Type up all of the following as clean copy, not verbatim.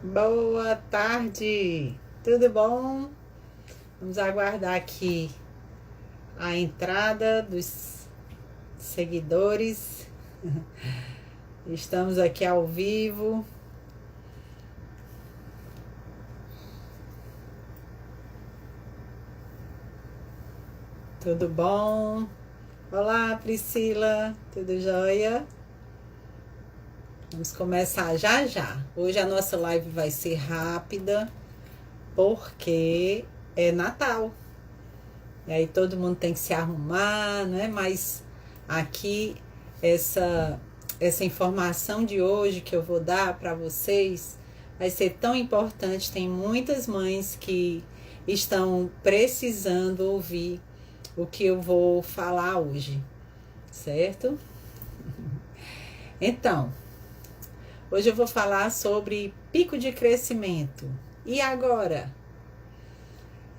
Boa tarde, tudo bom? Vamos aguardar aqui a entrada dos seguidores. Estamos aqui ao vivo. Tudo bom? Olá, Priscila, tudo jóia? Vamos começar já já. Hoje a nossa live vai ser rápida porque é Natal. E aí todo mundo tem que se arrumar, né? Mas aqui essa informação de hoje que eu vou dar para vocês vai ser tão importante. Tem muitas mães que estão precisando ouvir o que eu vou falar hoje, certo? Então, hoje eu vou falar sobre pico de crescimento. E agora?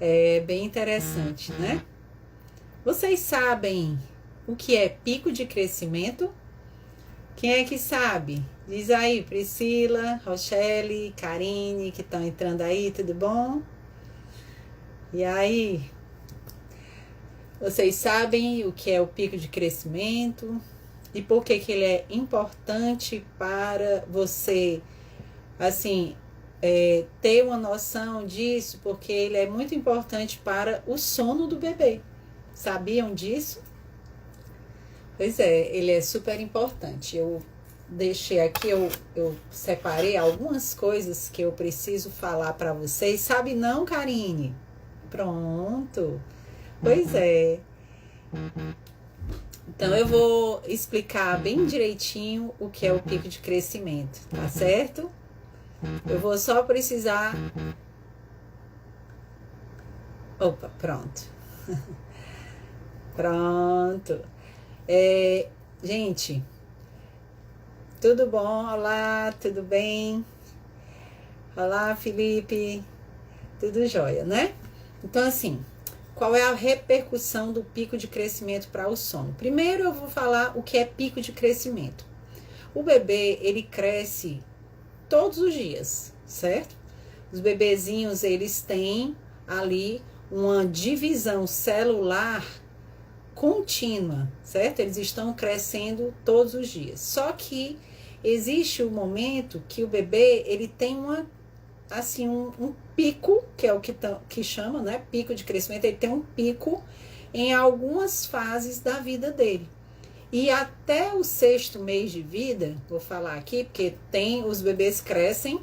É bem interessante, né? Vocês sabem o que é pico de crescimento? Quem é que sabe? Diz aí, Priscila, Rochelle, Karine, que estão entrando aí, tudo bom? E aí? Vocês sabem o que é o pico de crescimento? E por que ele é importante para você, assim, ter uma noção disso? Porque ele é muito importante para o sono do bebê. Sabiam disso? Pois é, ele é super importante. Eu deixei aqui, eu separei algumas coisas que eu preciso falar para vocês. Sabe não, Karine? Pronto. Pois é. Então eu vou explicar bem direitinho o que é o pico de crescimento, tá certo? Eu vou só precisar... Opa, pronto. Pronto. Gente, tudo bom? Olá, tudo bem? Olá, Felipe. Tudo jóia, né? Então, assim, qual é a repercussão do pico de crescimento para o sono? Primeiro eu vou falar o que é pico de crescimento. O bebê, ele cresce todos os dias, certo? Os bebezinhos, eles têm ali uma divisão celular contínua, certo? Eles estão crescendo todos os dias. Só que existe um momento que o bebê, ele tem um pico, que é o que chama, né? Pico de crescimento. Ele tem um pico em algumas fases da vida dele. E até o 6º mês de vida, vou falar aqui, porque os bebês crescem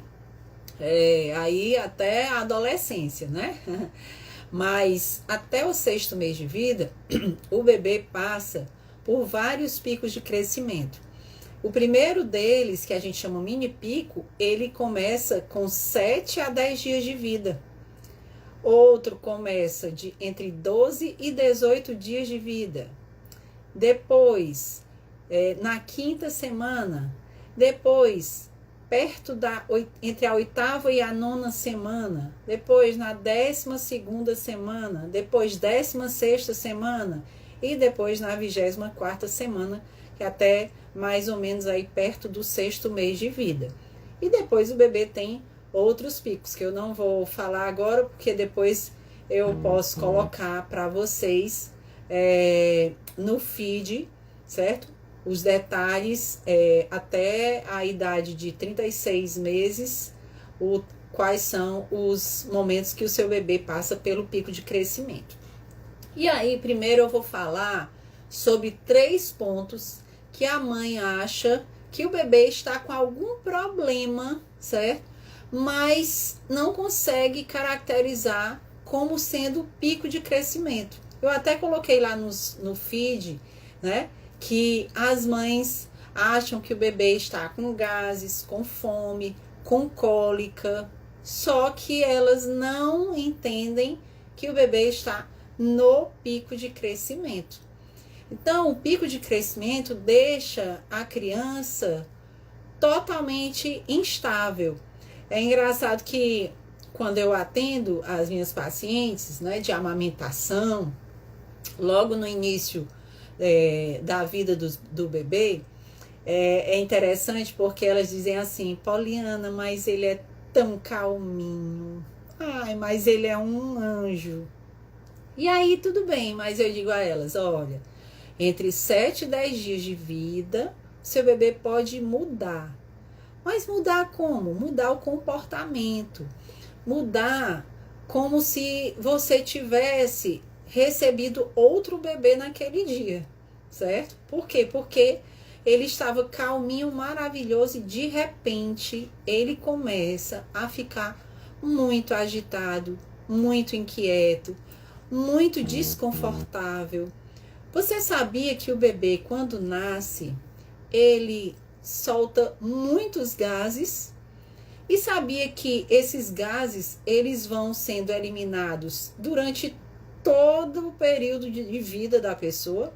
aí até a adolescência, né? Mas até o 6º mês de vida, o bebê passa por vários picos de crescimento. O primeiro deles, que a gente chama mini pico, ele começa com 7 a 10 dias de vida. Outro começa entre 12 e 18 dias de vida. Depois, na 5ª semana. Depois, entre a 8ª e a 9ª semana. Depois, na 12ª semana. Depois, 16ª semana. E depois, na 24ª semana, que até mais ou menos aí perto do 6º mês de vida. E depois o bebê tem outros picos, que eu não vou falar agora, porque depois eu posso colocar para vocês no feed, certo? Os detalhes até a idade de 36 meses, quais são os momentos que o seu bebê passa pelo pico de crescimento. E aí, primeiro eu vou falar sobre 3 pontos que a mãe acha que o bebê está com algum problema, certo? Mas não consegue caracterizar como sendo pico de crescimento. Eu até coloquei lá no feed, né, que as mães acham que o bebê está com gases, com fome, com cólica, só que elas não entendem que o bebê está no pico de crescimento. Então, o pico de crescimento deixa a criança totalmente instável. É engraçado que quando eu atendo as minhas pacientes, né, de amamentação, logo no início da vida do bebê, é interessante porque elas dizem assim: Poliana, mas ele é tão calminho. Ai, mas ele é um anjo. E aí tudo bem, mas eu digo a elas, olha, entre 7 e 10 dias de vida, seu bebê pode mudar. Mas mudar como? Mudar o comportamento. Mudar como se você tivesse recebido outro bebê naquele dia, certo? Por quê? Porque ele estava calminho, maravilhoso e de repente ele começa a ficar muito agitado, muito inquieto, muito desconfortável. Você sabia que o bebê, quando nasce, ele solta muitos gases? E sabia que esses gases, eles vão sendo eliminados durante todo o período de vida da pessoa?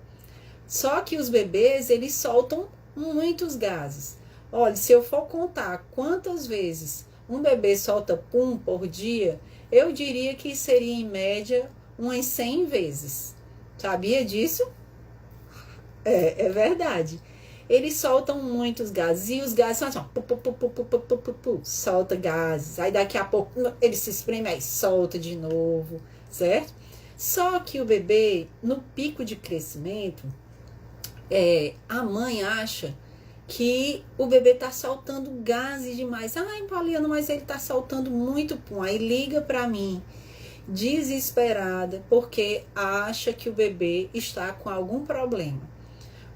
Só que os bebês, eles soltam muitos gases. Olha, se eu for contar quantas vezes um bebê solta pum por dia, eu diria que seria em média umas 100 vezes. Sabia disso? É verdade. Eles soltam muitos gases. E os gases são assim, ó, solta gases. Aí daqui a pouco ele se espreme, aí solta de novo, certo? Só que o bebê, no pico de crescimento, a mãe acha que o bebê tá soltando gases demais. Ai, Pauliana, mas ele tá soltando muito pum. Aí liga pra mim, desesperada, porque acha que o bebê está com algum problema.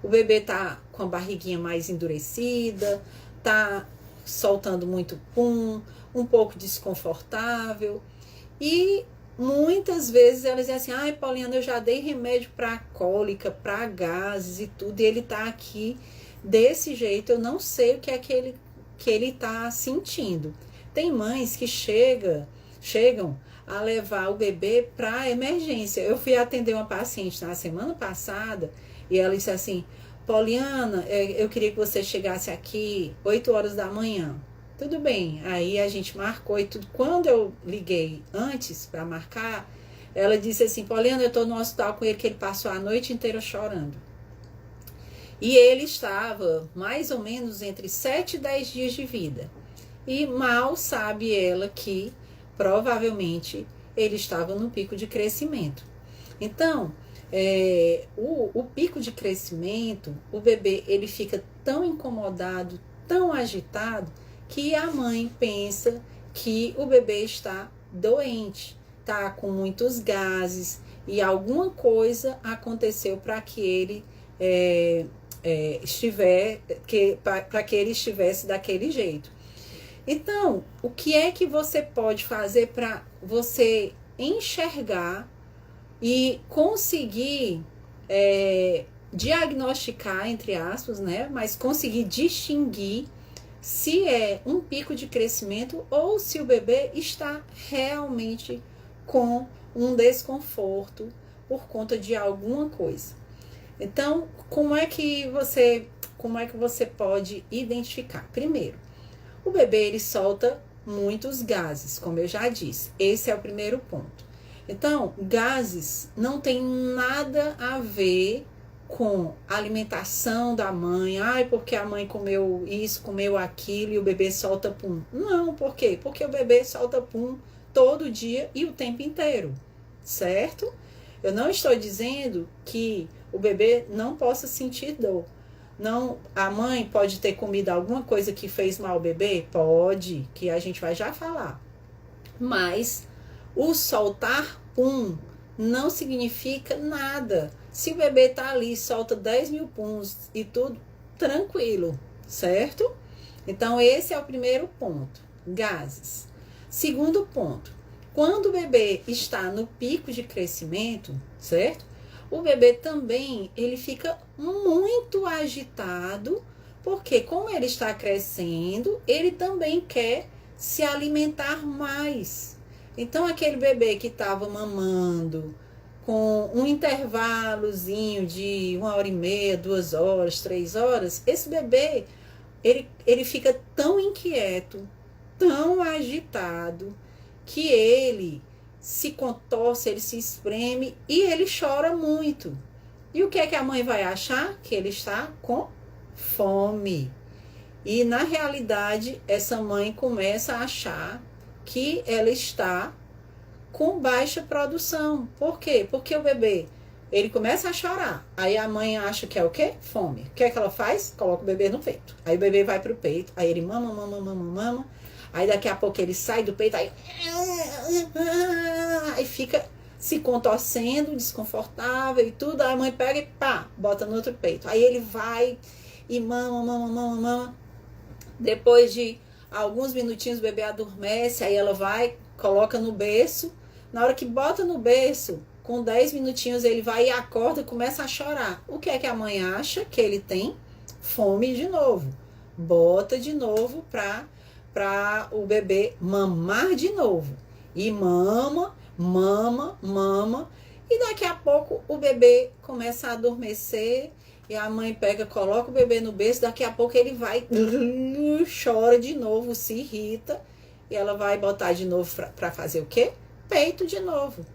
O bebê tá com a barriguinha mais endurecida, tá soltando muito pum, um pouco desconfortável. E muitas vezes elas dizem assim, ai, Pauliana, eu já dei remédio para cólica, para gases e tudo, e ele tá aqui desse jeito, eu não sei o que é que ele tá sentindo. Tem mães que chegam a levar o bebê para emergência. Eu fui atender uma paciente na semana passada e ela disse assim, Pauliana, eu queria que você chegasse aqui 8 horas da manhã. Tudo bem, aí a gente marcou e tudo. Quando eu liguei antes para marcar, ela disse assim, Pauliana, eu estou no hospital com ele, que ele passou a noite inteira chorando. E ele estava mais ou menos entre 7 e 10 dias de vida. E mal sabe ela que provavelmente ele estava no pico de crescimento. Então, o pico de crescimento, o bebê ele fica tão incomodado, tão agitado, que a mãe pensa que o bebê está doente, está com muitos gases e alguma coisa aconteceu para que ele para que ele estivesse daquele jeito. Então, o que é que você pode fazer para você enxergar e conseguir diagnosticar, entre aspas, né? Mas conseguir distinguir se é um pico de crescimento ou se o bebê está realmente com um desconforto por conta de alguma coisa. Então, como é que você pode identificar? Primeiro, o bebê ele solta muitos gases, como eu já disse. Esse é o primeiro ponto. Então, gases não tem nada a ver com a alimentação da mãe. Ai, porque a mãe comeu isso, comeu aquilo e o bebê solta pum. Não, por quê? Porque o bebê solta pum todo dia e o tempo inteiro, certo? Eu não estou dizendo que o bebê não possa sentir dor. Não, a mãe pode ter comido alguma coisa que fez mal ao bebê? Pode, que a gente vai já falar. Mas o soltar pum não significa nada. Se o bebê tá ali, solta 10 mil puns e tudo, tranquilo, certo? Então, esse é o primeiro ponto, gases. Segundo ponto, quando o bebê está no pico de crescimento, certo? O bebê também, ele fica muito agitado, porque como ele está crescendo, ele também quer se alimentar mais. Então, aquele bebê que estava mamando com um intervalozinho de 1h30, 2 horas, 3 horas, esse bebê, ele fica tão inquieto, tão agitado, que ele se contorce, ele se espreme e ele chora muito. E o que é que a mãe vai achar? Que ele está com fome. E na realidade, essa mãe começa a achar que ela está com baixa produção. Por quê? Porque o bebê, ele começa a chorar. Aí a mãe acha que é o quê? Fome. O que é que ela faz? Coloca o bebê no peito. Aí o bebê vai pro peito, aí ele mama, mama, mama, mama. Aí daqui a pouco ele sai do peito, aí fica se contorcendo, desconfortável e tudo. Aí a mãe pega e pá, bota no outro peito. Aí ele vai e mama, mama, mama, mama. Depois de alguns minutinhos o bebê adormece, aí ela vai, coloca no berço. Na hora que bota no berço, com 10 minutinhos ele vai e acorda e começa a chorar. O que é que a mãe acha? Que ele tem fome de novo. Bota de novo para o bebê mamar de novo. E mama, mama, mama. E daqui a pouco o bebê começa a adormecer. E a mãe pega, coloca o bebê no berço. Daqui a pouco ele vai, chora de novo, se irrita. E ela vai botar de novo para fazer o quê? Peito de novo.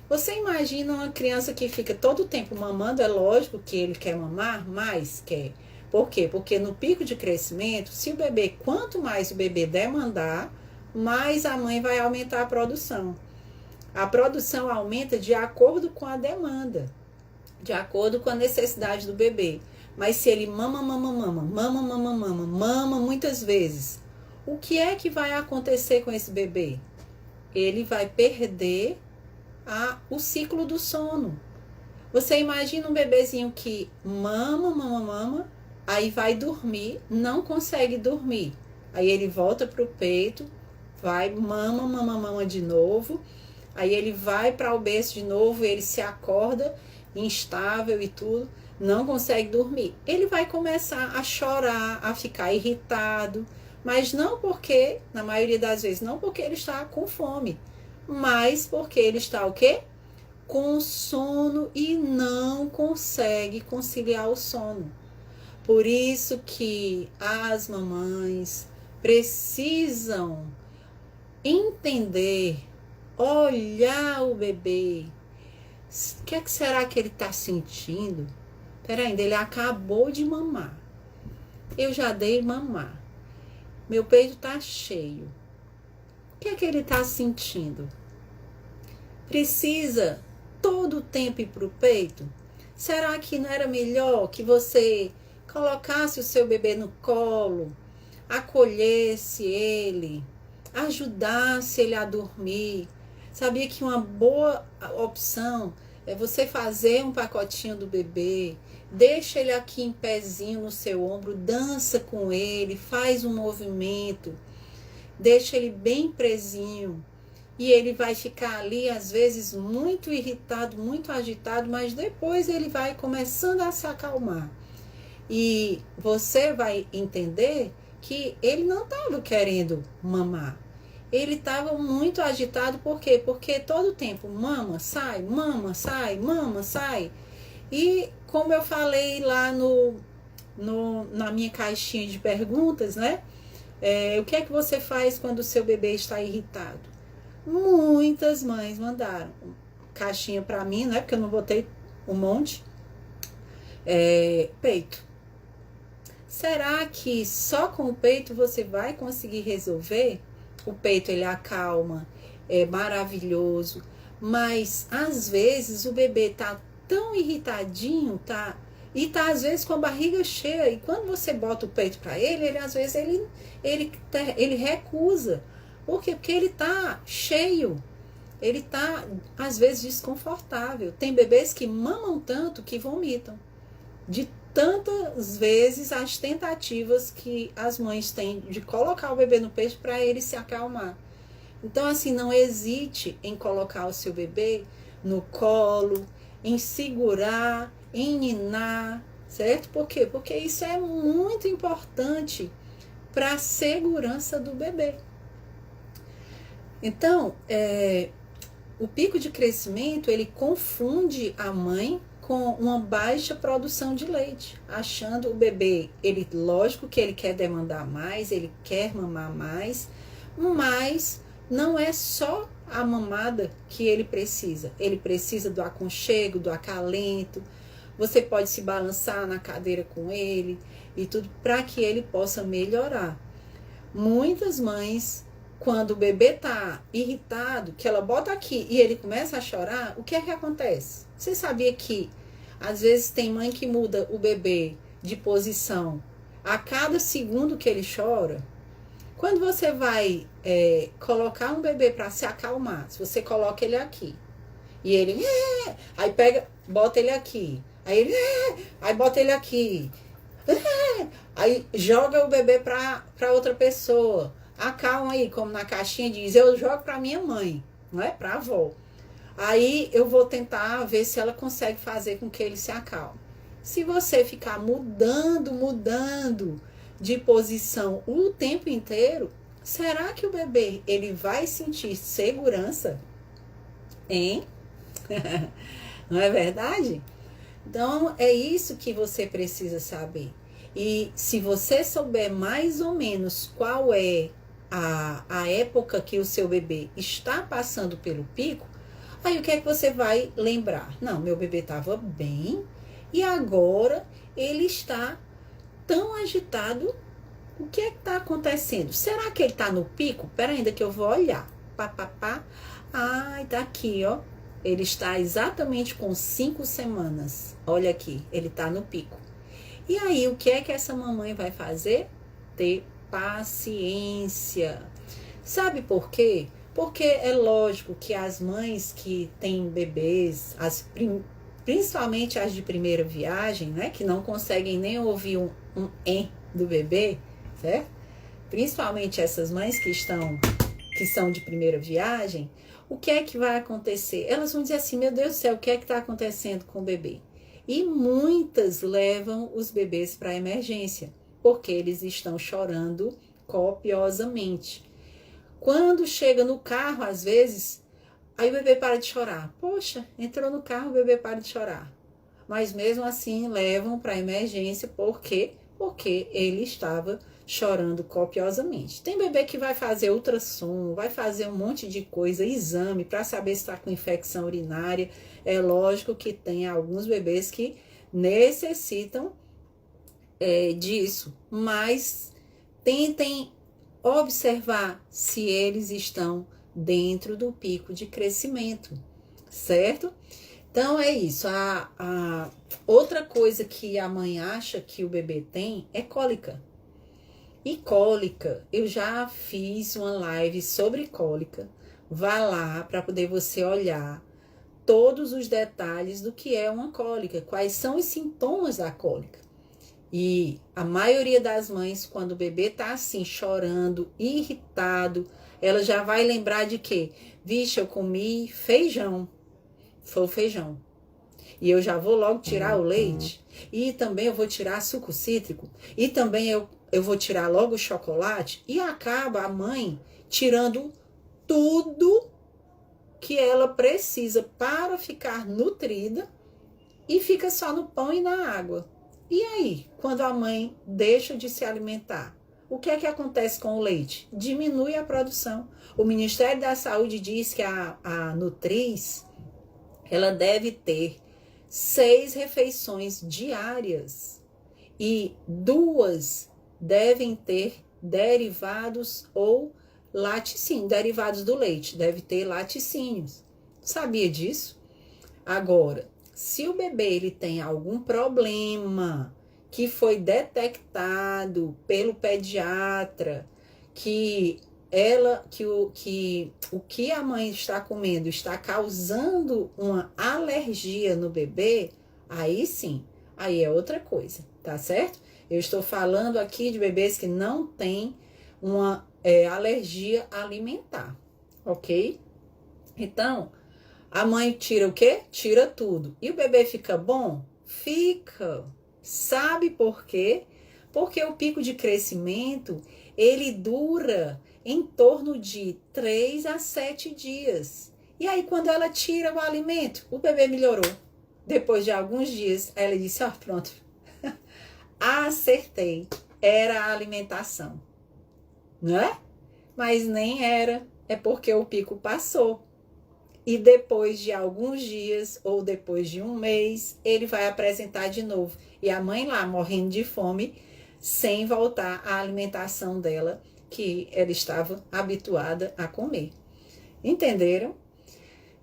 Você imagina uma criança que fica todo o tempo mamando, é lógico que ele quer mamar, mas quer. Por quê? Porque no pico de crescimento, se o bebê, quanto mais o bebê demandar, mais a mãe vai aumentar a produção. A produção aumenta de acordo com a demanda, de acordo com a necessidade do bebê. Mas se ele mama, mama, mama, mama, mama, mama, mama muitas vezes, o que é que vai acontecer com esse bebê? Ele vai perder o ciclo do sono. Você imagina um bebezinho que mama, mama, mama, aí vai dormir, não consegue dormir. Aí ele volta pro peito, vai, mama, mama, mama de novo. Aí ele vai para o berço de novo, ele se acorda instável e tudo, não consegue dormir. Ele vai começar a chorar, a ficar irritado, mas não porque, na maioria das vezes, não porque ele está com fome, mas porque ele está o quê? Com sono e não consegue conciliar o sono. Por isso que as mamães precisam entender, olhar o bebê. O que será que ele está sentindo? Peraí, ele acabou de mamar. Eu já dei mamar. Meu peito está cheio. O que é que ele está sentindo? Precisa todo o tempo ir para o peito? Será que não era melhor que você colocasse o seu bebê no colo, acolhesse ele, ajudasse ele a dormir? Sabia que uma boa opção é você fazer um pacotinho do bebê, deixa ele aqui em pezinho no seu ombro, dança com ele, faz um movimento, deixa ele bem presinho. E ele vai ficar ali, às vezes, muito irritado, muito agitado, mas depois ele vai começando a se acalmar. E você vai entender que ele não estava querendo mamar. Ele estava muito agitado, por quê? Porque todo o tempo, mama, sai, mama, sai, mama, sai. E como eu falei lá na minha caixinha de perguntas, né? O que é que você faz quando o seu bebê está irritado? Muitas mães mandaram caixinha para mim, né? Porque eu não botei um monte. Peito. Será que só com o peito você vai conseguir resolver? O peito, ele acalma, é maravilhoso, mas às vezes o bebê tá tão irritadinho, e tá às vezes com a barriga cheia, e quando você bota o peito para ele às vezes ele recusa. Por quê? Porque ele tá cheio, ele tá às vezes desconfortável. Tem bebês que mamam tanto que vomitam, de tantas vezes as tentativas que as mães têm de colocar o bebê no peito para ele se acalmar. Então, assim, não hesite em colocar o seu bebê no colo, em segurar, em ninar, certo? Por quê? Porque isso é muito importante para a segurança do bebê. Então, o pico de crescimento, ele confunde a mãe com uma baixa produção de leite, achando o bebê, lógico que ele quer demandar mais, ele quer mamar mais, mas não é só a mamada que ele precisa do aconchego, do acalento. Você pode se balançar na cadeira com ele, e tudo para que ele possa melhorar. Muitas mães, quando o bebê tá irritado, que ela bota aqui e ele começa a chorar, o que é que acontece? Você sabia que às vezes tem mãe que muda o bebê de posição a cada segundo que ele chora? Quando você vai colocar um bebê para se acalmar, se você coloca ele aqui e ele aí pega, bota ele aqui, aí ele aí bota ele aqui, aí joga o bebê para outra pessoa, acalma aí, como na caixinha diz, eu jogo para minha mãe, não é para a avó. Aí eu vou tentar ver se ela consegue fazer com que ele se acalme. Se você ficar mudando de posição o tempo inteiro, será que o bebê ele vai sentir segurança? Hein? Não é verdade? Então, é isso que você precisa saber. E se você souber mais ou menos qual é a época que o seu bebê está passando pelo pico, aí o que é que você vai lembrar? Não, meu bebê estava bem e agora ele está tão agitado. O que é que está acontecendo? Será que ele está no pico? Pera ainda que eu vou olhar. Ai, tá aqui, ó. Ele está exatamente com 5 semanas. Olha aqui, ele está no pico. E aí, o que é que essa mamãe vai fazer? Ter paciência. Sabe por quê? Porque é lógico que as mães que têm bebês, principalmente as de primeira viagem, né? Que não conseguem nem ouvir um do bebê, certo? Principalmente essas mães que são de primeira viagem, o que é que vai acontecer? Elas vão dizer assim, meu Deus do céu, o que é que está acontecendo com o bebê? E muitas levam os bebês para a emergência, porque eles estão chorando copiosamente. Quando chega no carro, às vezes, aí o bebê para de chorar. Poxa, entrou no carro, o bebê para de chorar. Mas mesmo assim levam para a emergência, por quê? Porque ele estava chorando copiosamente. Tem bebê que vai fazer ultrassom, vai fazer um monte de coisa, exame para saber se está com infecção urinária. É lógico que tem alguns bebês que necessitam disso, mas tentem observar se eles estão dentro do pico de crescimento, certo? Então é isso. A outra coisa que a mãe acha que o bebê tem é cólica. E cólica, eu já fiz uma live sobre cólica. Vá lá para poder você olhar todos os detalhes do que é uma cólica, quais são os sintomas da cólica. E a maioria das mães, quando o bebê tá assim, chorando, irritado, ela já vai lembrar de quê? Vixe, eu comi feijão. Foi o feijão. E eu já vou logo tirar o leite. E também eu vou tirar suco cítrico. E também eu vou tirar logo o chocolate. E acaba a mãe tirando tudo que ela precisa para ficar nutrida e fica só no pão e na água. E aí, quando a mãe deixa de se alimentar, o que é que acontece com o leite? Diminui a produção. O Ministério da Saúde diz que a nutriz, ela deve ter 6 refeições diárias e 2 devem ter derivados ou laticínios, derivados do leite, deve ter laticínios. Sabia disso? Agora, se o bebê ele tem algum problema que foi detectado pelo pediatra, que o que a mãe está comendo está causando uma alergia no bebê, aí sim, aí é outra coisa, tá certo? Eu estou falando aqui de bebês que não têm uma alergia alimentar, ok? Então, a mãe tira o quê? Tira tudo. E o bebê fica bom? Fica. Sabe por quê? Porque o pico de crescimento, ele dura em torno de 3 a 7 dias. E aí, quando ela tira o alimento, o bebê melhorou. Depois de alguns dias, ela disse, ó, pronto, acertei, era a alimentação. Não é? Mas nem era, é porque o pico passou. E depois de alguns dias ou depois de um mês, ele vai apresentar de novo. E a mãe lá, morrendo de fome, sem voltar à alimentação dela que ela estava habituada a comer. Entenderam?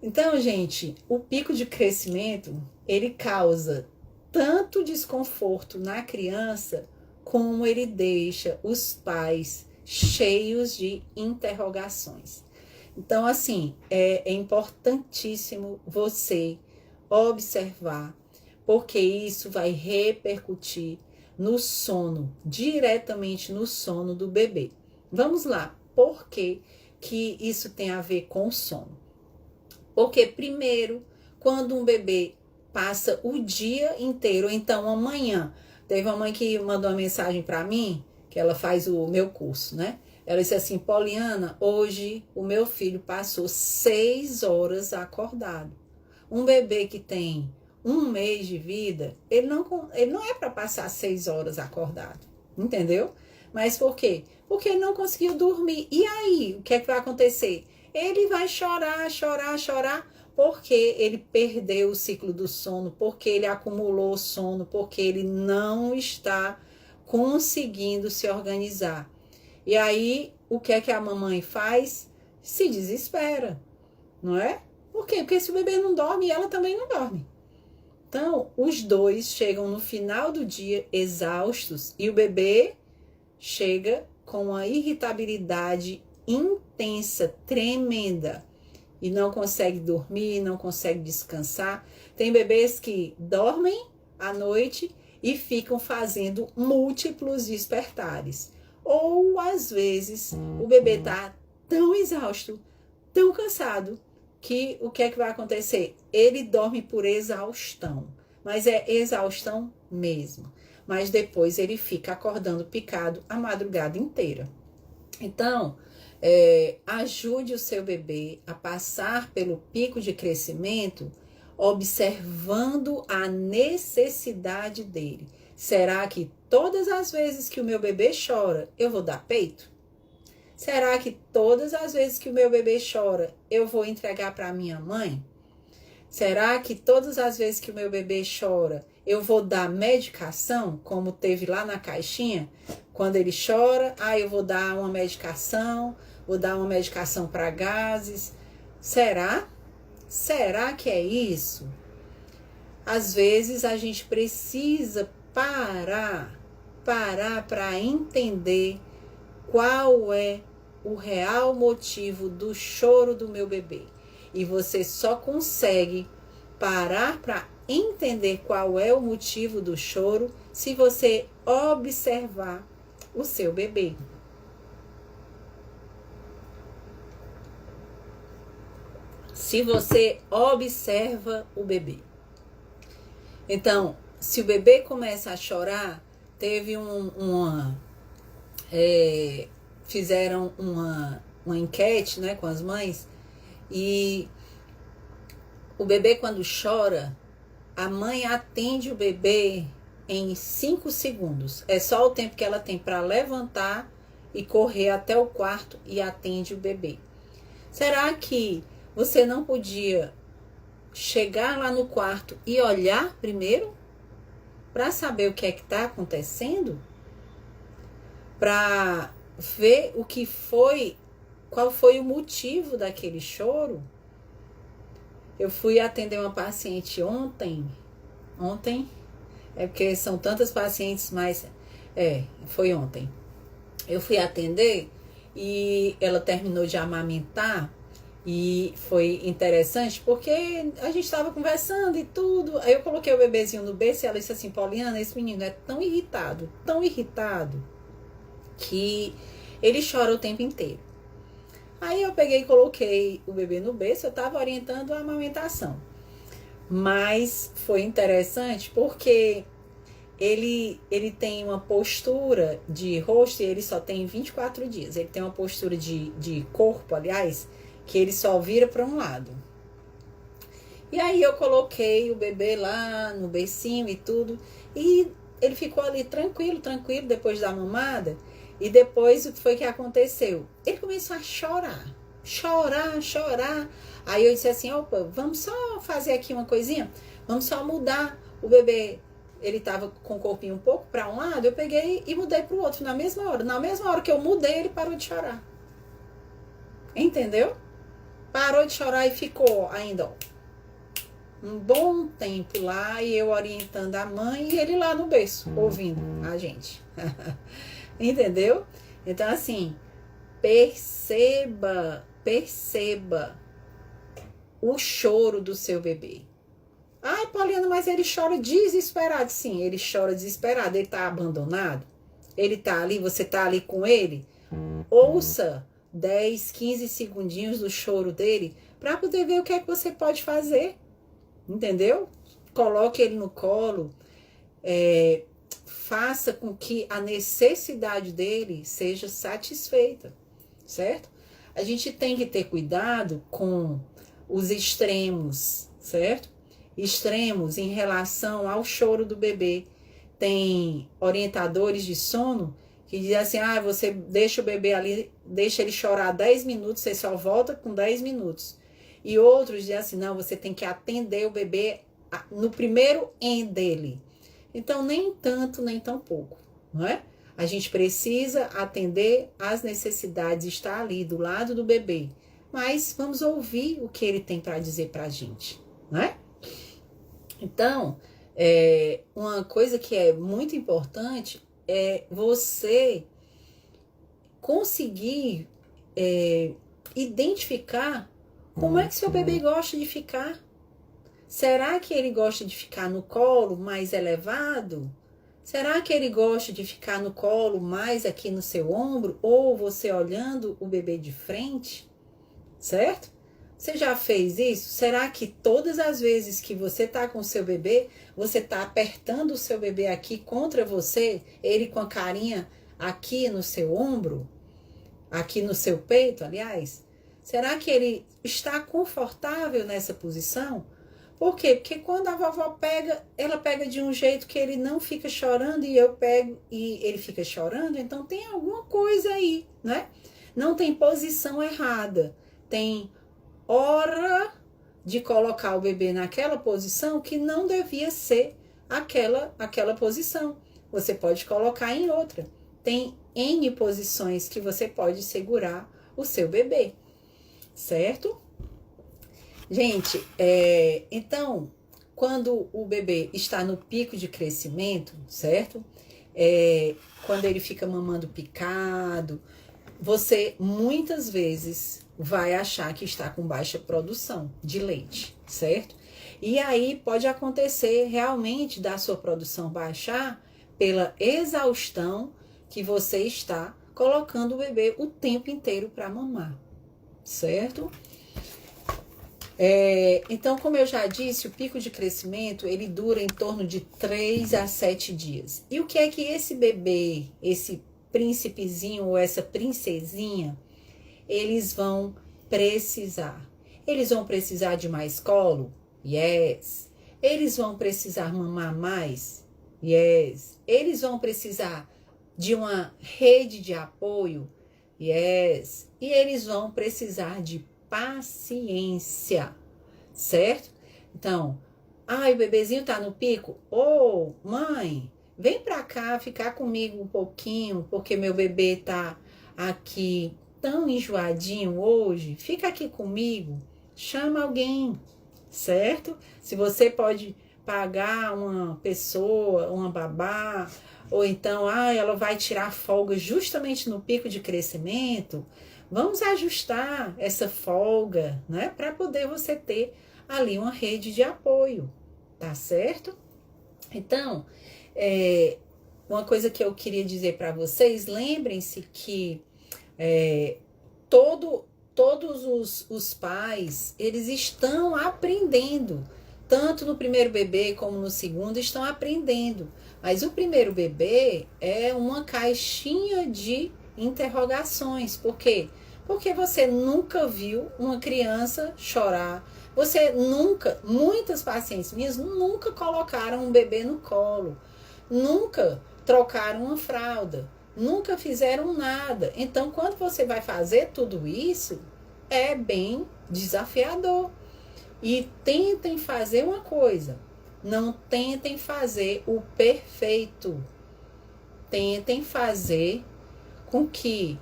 Então, gente, o pico de crescimento, ele causa tanto desconforto na criança, como ele deixa os pais cheios de interrogações. Então, assim, é importantíssimo você observar, porque isso vai repercutir no sono, diretamente no sono do bebê. Vamos lá, por que isso tem a ver com o sono? Porque, primeiro, quando um bebê passa o dia inteiro, então amanhã, teve uma mãe que mandou uma mensagem para mim, que ela faz o meu curso, né? Ela disse assim: Poliana, hoje o meu filho passou 6 horas acordado. Um bebê que tem 1 mês de vida, ele não é para passar 6 horas acordado, entendeu? Mas por quê? Porque ele não conseguiu dormir. E aí, o que é que vai acontecer? Ele vai chorar, chorar, chorar, porque ele perdeu o ciclo do sono, porque ele acumulou sono, porque ele não está conseguindo se organizar. E aí, o que é que a mamãe faz? Se desespera, não é? Por quê? Porque se o bebê não dorme, ela também não dorme. Então, os dois chegam no final do dia exaustos e o bebê chega com uma irritabilidade intensa, tremenda, e não consegue dormir, não consegue descansar. Tem bebês que dormem à noite e ficam fazendo múltiplos despertares. Ou, às vezes, o bebê está tão exausto, tão cansado, que o que é que vai acontecer? Ele dorme por exaustão, mas é exaustão mesmo. Mas depois ele fica acordando picado a madrugada inteira. Então, ajude o seu bebê a passar pelo pico de crescimento, observando a necessidade dele. Será que todas as vezes que o meu bebê chora, eu vou dar peito? Será que todas as vezes que o meu bebê chora, eu vou entregar para minha mãe? Será que todas as vezes que o meu bebê chora, eu vou dar medicação, como teve lá na caixinha? Quando ele chora, eu vou dar uma medicação, vou dar uma medicação para gases. Será? Será que é isso? Às vezes a gente precisa parar para entender qual é o real motivo do choro do meu bebê. E você só consegue parar para entender qual é o motivo do choro se você observar o seu bebê. Se você observa o bebê. Então, se o bebê começa a chorar, teve fizeram uma enquete, né, com as mães, e o bebê quando chora, a mãe atende o bebê em 5 segundos. É só o tempo que ela tem para levantar e correr até o quarto e atende o bebê. Será que você não podia chegar lá no quarto e olhar primeiro para saber o que é que está acontecendo? Para ver o que foi, qual foi o motivo daquele choro? Eu fui atender uma paciente ontem, porque são tantas pacientes, mas foi ontem. Eu fui atender e ela terminou de amamentar e foi interessante porque a gente estava conversando e tudo. Aí eu coloquei o bebezinho no berço e ela disse assim: Poliana, esse menino é tão irritado, que ele chora o tempo inteiro. Aí eu peguei e coloquei o bebê no berço, eu estava orientando a amamentação. Mas foi interessante porque ele tem uma postura de rosto e ele só tem 24 dias. Ele tem uma postura de corpo, aliás, que ele só vira para um lado. E aí eu coloquei o bebê lá no bercinho e tudo. E ele ficou ali tranquilo, depois da mamada. E depois o que foi que aconteceu? Ele começou a chorar. Aí eu disse assim: opa, vamos só fazer aqui uma coisinha? Vamos só mudar o bebê ele tava com o corpinho um pouco para um lado, eu peguei e mudei para o outro na mesma hora. Na mesma hora que eu mudei, ele parou de chorar. Entendeu? Parou de chorar e ficou ainda, ó, um bom tempo lá, e eu orientando a mãe e ele lá no berço, ouvindo a gente. Entendeu? Então, assim, perceba o choro do seu bebê. Ai, Pauliana, mas ele chora desesperado. Sim, ele chora desesperado. Ele tá abandonado? Ele tá ali, você tá ali com ele? Ouça 10, 15 segundinhos do choro dele para poder ver o que é que você pode fazer. Entendeu? Coloque ele no colo. Faça com que a necessidade dele seja satisfeita. Certo? A gente tem que ter cuidado com os extremos, certo? Extremos em relação ao choro do bebê. Tem orientadores de sono que dizem assim, você deixa o bebê ali, deixa ele chorar 10 minutos, você só volta com 10 minutos. E outros dizem assim, não, você tem que atender o bebê no primeiro dele. Então, nem tanto, nem tão pouco, não é? A gente precisa atender às necessidades, estar ali do lado do bebê. Mas vamos ouvir o que ele tem para dizer para a gente, né? Então, uma coisa que é muito importante é você conseguir identificar como é que seu bebê gosta de ficar. Será que ele gosta de ficar no colo mais elevado? Será que ele gosta de ficar no colo mais aqui no seu ombro? Ou você olhando o bebê de frente? Certo? Você já fez isso? Será que todas as vezes que você tá com o seu bebê, você tá apertando o seu bebê aqui contra você, ele com a carinha aqui no seu ombro, aqui no seu peito, aliás? Será que ele está confortável nessa posição? Por quê? Porque quando a vovó pega, ela pega de um jeito que ele não fica chorando e eu pego e ele fica chorando, então tem alguma coisa aí, né? Não tem posição errada. Tem hora de colocar o bebê naquela posição que não devia ser aquela posição. Você pode colocar em outra. Tem N posições que você pode segurar o seu bebê, certo? Gente, então, quando o bebê está no pico de crescimento, certo? Quando ele fica mamando picado, você muitas vezes vai achar que está com baixa produção de leite, certo? E aí pode acontecer realmente da sua produção baixar pela exaustão que você está colocando o bebê o tempo inteiro para mamar, certo? Então, como eu já disse, o pico de crescimento, ele dura em torno de 3 a 7 dias. E o que é que esse bebê, esse príncipezinho ou essa princesinha, eles vão precisar? Eles vão precisar de mais colo? Yes. Eles vão precisar mamar mais? Yes. Eles vão precisar de uma rede de apoio? Yes. E eles vão precisar de paciência, certo? Então, o bebezinho tá no pico. Mãe, vem pra cá ficar comigo um pouquinho, porque meu bebê tá aqui tão enjoadinho hoje. Fica aqui comigo. Chama alguém, certo? Se você pode pagar uma pessoa, uma babá, ou então, ela vai tirar folga justamente no pico de crescimento. Vamos ajustar essa folga, né? Para poder você ter ali uma rede de apoio, tá certo? Então, uma coisa que eu queria dizer para vocês, lembrem-se que todos os pais, eles estão aprendendo, tanto no primeiro bebê como no segundo, estão aprendendo. Mas o primeiro bebê é uma caixinha de interrogações. Por quê? Porque você nunca viu uma criança chorar. Muitas pacientes minhas nunca colocaram um bebê no colo. Nunca trocaram uma fralda. Nunca fizeram nada. Então, quando você vai fazer tudo isso, é bem desafiador. E tentem fazer uma coisa. Não tentem fazer o perfeito. Tentem fazer com que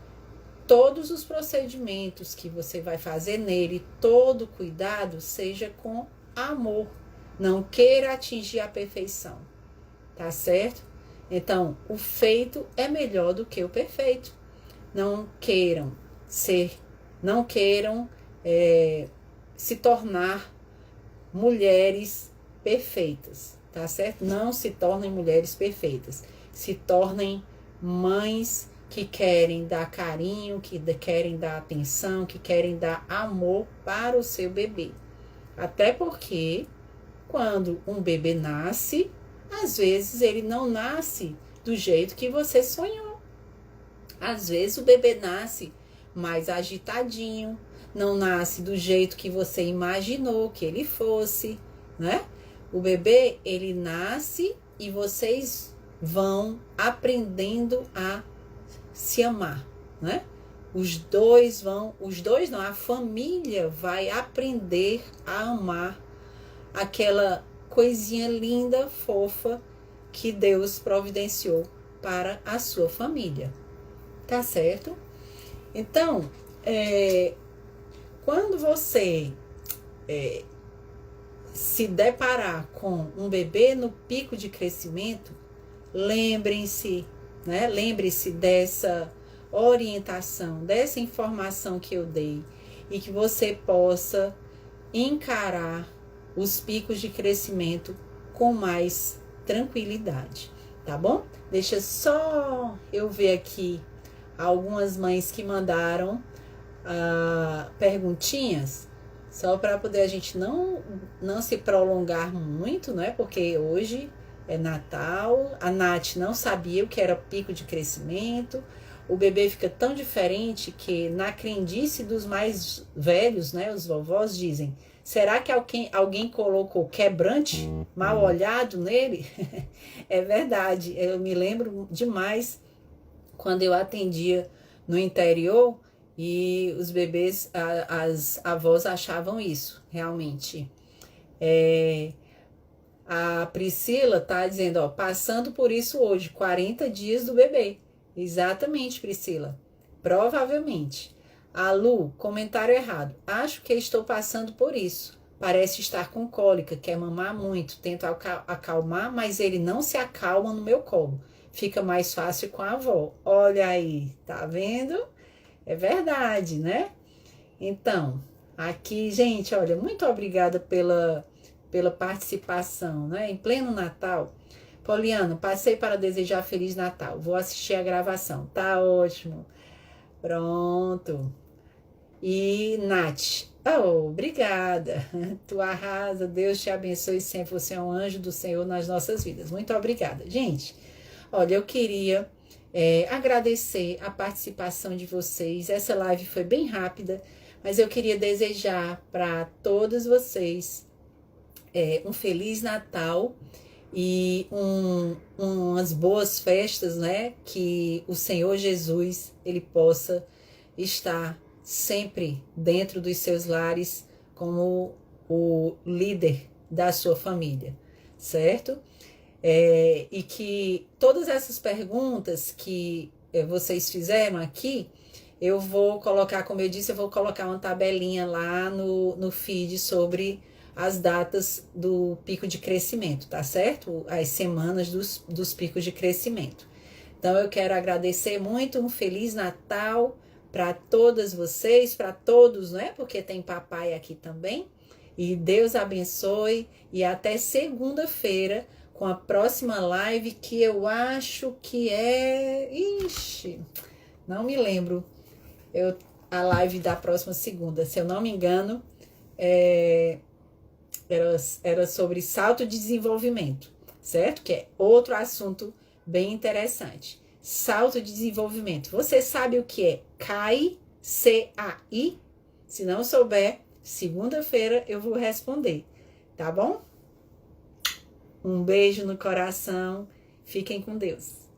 todos os procedimentos que você vai fazer nele, todo cuidado, seja com amor. Não queira atingir a perfeição, tá certo? Então, o feito é melhor do que o perfeito. Não queiram se tornar mulheres perfeitas, tá certo? Não se tornem mulheres perfeitas. Se tornem mães que querem dar carinho, que querem dar atenção, que querem dar amor para o seu bebê. Até porque, quando um bebê nasce, às vezes ele não nasce do jeito que você sonhou. Às vezes o bebê nasce mais agitadinho, não nasce do jeito que você imaginou que ele fosse, né? O bebê, ele nasce e vocês vão aprendendo a se amar, né? A família vai aprender a amar aquela coisinha linda, fofa que Deus providenciou para a sua família, tá certo? Então, quando você se deparar com um bebê no pico de crescimento, lembre-se dessa orientação, dessa informação que eu dei, e que você possa encarar os picos de crescimento com mais tranquilidade, tá bom? Deixa só eu ver aqui algumas mães que mandaram perguntinhas, só para poder a gente não se prolongar muito, né? Porque hoje é Natal, a Nath não sabia o que era pico de crescimento, o bebê fica tão diferente que na crendice dos mais velhos, né? Os vovós dizem, será que alguém colocou quebrante mal olhado nele? É verdade, eu me lembro demais quando eu atendia no interior e os bebês, as avós achavam isso, realmente. A Priscila tá dizendo, ó, passando por isso hoje, 40 dias do bebê. Exatamente, Priscila. Provavelmente. A Lu, comentário errado. Acho que estou passando por isso. Parece estar com cólica, quer mamar muito. Tento acalmar, mas ele não se acalma no meu colo. Fica mais fácil com a avó. Olha aí, tá vendo? É verdade, né? Então, aqui, gente, olha, muito obrigada pela participação, né? Em pleno Natal. Poliana, passei para desejar Feliz Natal. Vou assistir a gravação. Tá ótimo. Pronto. E Nath, obrigada. Tu arrasa, Deus te abençoe sempre. Você é um anjo do Senhor nas nossas vidas. Muito obrigada. Gente, olha, eu queria agradecer a participação de vocês. Essa live foi bem rápida, mas eu queria desejar para todos vocês um Feliz Natal e umas boas festas, né? Que o Senhor Jesus, ele possa estar sempre dentro dos seus lares como o líder da sua família, certo? E que todas essas perguntas que vocês fizeram aqui, eu vou colocar, como eu disse, eu vou colocar uma tabelinha lá no feed sobre as datas do pico de crescimento, tá certo? As semanas dos picos de crescimento. Então, eu quero agradecer muito, um Feliz Natal para todas vocês, para todos, né? Porque tem papai aqui também. E Deus abençoe e até segunda-feira com a próxima live que eu acho que é... Ixi, não me lembro. A live da próxima segunda, se eu não me engano, era sobre salto de desenvolvimento, certo? Que é outro assunto bem interessante. Salto de desenvolvimento. Você sabe o que é CAI? C-A-I? Se não souber, segunda-feira eu vou responder, tá bom? Um beijo no coração. Fiquem com Deus.